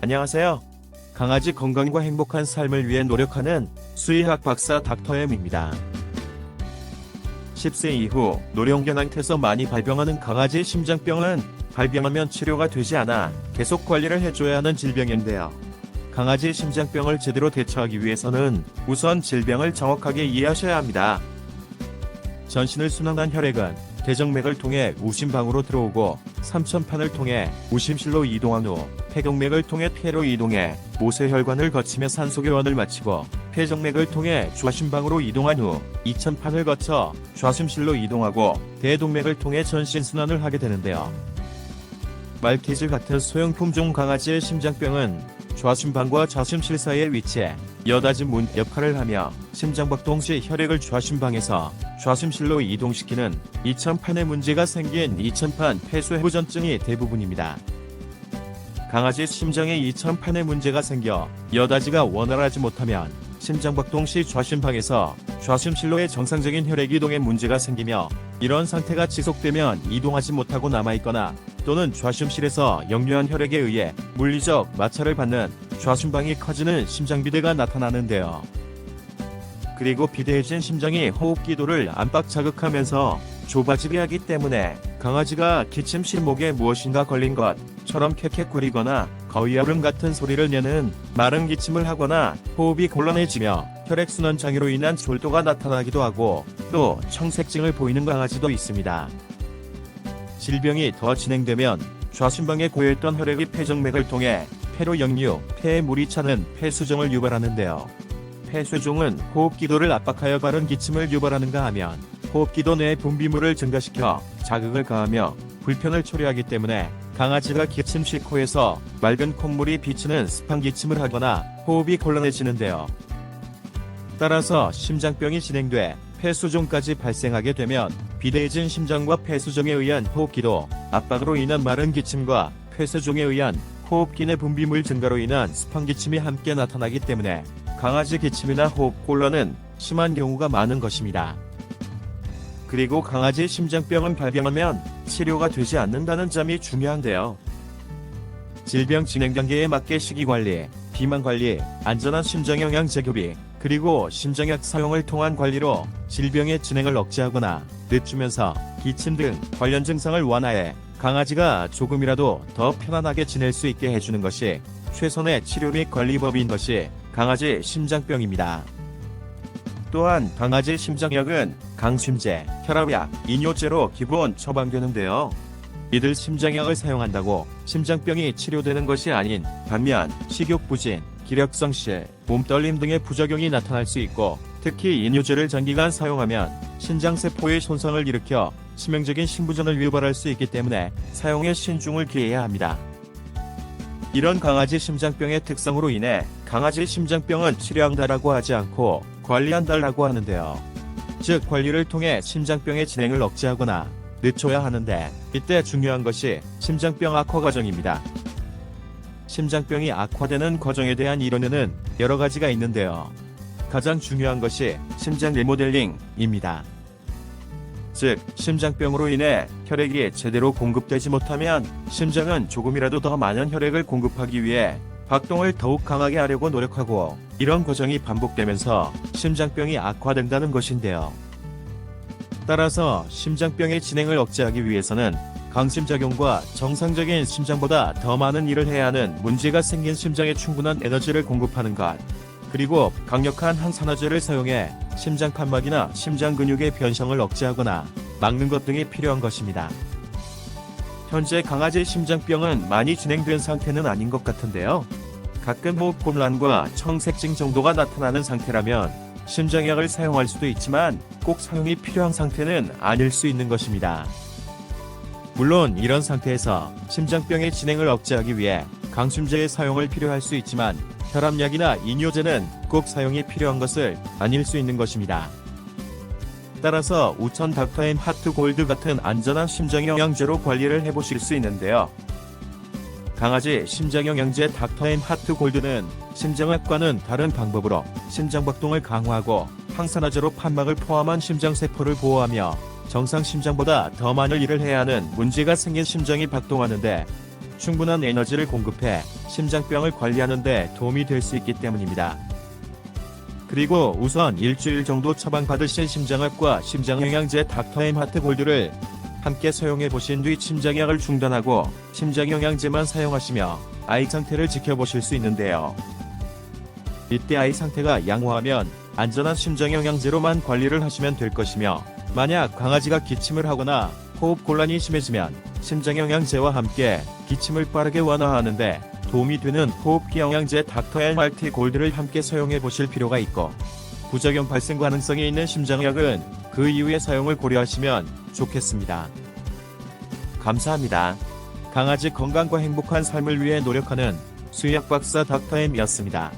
안녕하세요. 강아지 건강과 행복한 삶을 위해 노력하는 수의학 박사 닥터엠입니다. 10세 이후 노령견한테서 많이 발병하는 강아지 심장병은 발병하면 치료가 되지 않아 계속 관리를 해줘야 하는 질병인데요. 강아지 심장병을 제대로 대처하기 위해서는 우선 질병을 정확하게 이해하셔야 합니다. 전신을 순환한 혈액은 대정맥을 통해 우심방으로 들어오고 삼천판을 통해 우심실로 이동한 후 폐경맥을 통해 폐로 이동해 모세혈관을 거치며 산소교환을 마치고 폐정맥을 통해 좌심방으로 이동한 후 이천판을 거쳐 좌심실로 이동하고 대동맥을 통해 전신순환을 하게 되는데요. 말티즈 같은 소형품종 강아지의 심장병은 좌심방과 좌심실 사이에 위치해 여닫이 문 역할을 하며 심장박동 시 혈액을 좌심방에서 좌심실로 이동시키는 이천판에 문제가 생긴 이천판 폐쇄후전증이 대부분입니다. 강아지 심장에 이천판에 문제가 생겨 여닫이가 원활하지 못하면 심장박동 시 좌심방에서 좌심실로의 정상적인 혈액 이동에 문제가 생기며 이런 상태가 지속되면 이동하지 못하고 남아있거나 또는 좌심실에서 역류한 혈액에 의해 물리적 마찰을 받는 좌심방이 커지는 심장비대가 나타나는데요. 그리고 비대해진 심장이 호흡기도를 압박 자극하면서 좁아지게 하기 때문에 강아지가 기침 시 목에 무엇인가 걸린 것처럼 캑캑거리거나 거위아름 같은 소리를 내는 마른 기침을 하거나 호흡이 곤란해지며 혈액순환 장애로 인한 졸도가 나타나기도 하고 또 청색증을 보이는 강아지도 있습니다. 질병이 더 진행되면 좌심방에 고여있던 혈액이 폐정맥을 통해 폐로 역류, 폐에 물이 차는 폐수종을 유발하는데요. 폐수종은 호흡기도를 압박하여 바른 기침을 유발하는가 하면 호흡기도 내 분비물을 증가시켜 자극을 가하며 불편을 초래하기 때문에 강아지가 기침 시 코에서 맑은 콧물이 비치는 습한 기침을 하거나 호흡이 곤란해지는데요. 따라서 심장병이 진행돼 폐수종까지 발생하게 되면 비대해진 심장과 폐수종에 의한 호흡기도 압박으로 인한 마른 기침과 폐수종에 의한 호흡기 내 분비물 증가로 인한 습한 기침이 함께 나타나기 때문에 강아지 기침이나 호흡 곤란은 심한 경우가 많은 것입니다. 그리고 강아지 심장병은 발병하면 치료가 되지 않는다는 점이 중요한데요. 질병 진행 단계에 맞게 식이관리, 비만관리, 안전한 심장영양 제급이 그리고 심장약 사용을 통한 관리로 질병의 진행을 억제하거나 늦추면서 기침 등 관련 증상을 완화해 강아지가 조금이라도 더 편안하게 지낼 수 있게 해주는 것이 최선의 치료 및 관리법인 것이 강아지 심장병입니다. 또한 강아지 심장약은 강심제, 혈압약, 이뇨제로 기본 처방되는데요. 이들 심장약을 사용한다고 심장병이 치료되는 것이 아닌 반면 식욕 부진, 기력 상실, 몸떨림 등의 부작용이 나타날 수 있고 특히 이뇨제를 장기간 사용하면 신장세포의 손상을 일으켜 치명적인 심부전을 유발할 수 있기 때문에 사용에 신중을 기해야 합니다. 이런 강아지 심장병의 특성으로 인해 강아지 심장병은 치료한다라고 하지 않고 관리한다라고 하는데요. 즉 관리를 통해 심장병의 진행을 억제하거나 늦춰야 하는데 이때 중요한 것이 심장병 악화 과정입니다. 심장병이 악화되는 과정에 대한 이론에는 여러 가지가 있는데요. 가장 중요한 것이 심장 리모델링입니다. 즉 심장병으로 인해 혈액이 제대로 공급되지 못하면 심장은 조금이라도 더 많은 혈액을 공급하기 위해 박동을 더욱 강하게 하려고 노력하고 이런 과정이 반복되면서 심장병이 악화된다는 것인데요. 따라서 심장병의 진행을 억제하기 위해서는 강심작용과 정상적인 심장보다 더 많은 일을 해야 하는 문제가 생긴 심장에 충분한 에너지를 공급하는 것, 그리고 강력한 항산화제를 사용해 심장 판막이나 심장 근육의 변성을 억제하거나 막는 것 등이 필요한 것입니다. 현재 강아지 심장병은 많이 진행된 상태는 아닌 것 같은데요. 가끔 호흡 곤란과 청색증 정도가 나타나는 상태라면 심장약을 사용할 수도 있지만 꼭 사용이 필요한 상태는 아닐 수 있는 것입니다. 물론 이런 상태에서 심장병의 진행을 억제하기 위해 강심제의 사용을 필요할 수 있지만 혈압약이나 이뇨제는 꼭 사용이 필요한 것을 아닐 수 있는 것입니다. 따라서 우천 닥터엠 하트골드 같은 안전한 심장영양제로 관리를 해보실 수 있는데요. 강아지 심장영양제 닥터엠 하트골드는 심장약과는 다른 방법으로 심장박동을 강화하고 항산화제로 판막을 포함한 심장세포를 보호하며 정상 심장보다 더 많은 일을 해야 하는 문제가 생긴 심장이 박동하는데 충분한 에너지를 공급해 심장병을 관리하는 데 도움이 될 수 있기 때문입니다. 그리고 우선 일주일 정도 처방받으신 심장약과 심장영양제 닥터엠 하트골드를 함께 사용해 보신 뒤 심장약을 중단하고 심장영양제만 사용하시며 아이 상태를 지켜보실 수 있는데요. 이때 아이 상태가 양호하면 안전한 심장영양제로만 관리를 하시면 될 것이며, 만약 강아지가 기침을 하거나 호흡 곤란이 심해지면 심장영양제와 함께 기침을 빠르게 완화하는데 도움이 되는 호흡기 영양제 닥터엠 하트골드를 함께 사용해 보실 필요가 있고, 부작용 발생 가능성이 있는 심장약은 그 이후의 사용을 고려하시면 좋겠습니다. 감사합니다. 강아지 건강과 행복한 삶을 위해 노력하는 수의학 박사 닥터엠이었습니다.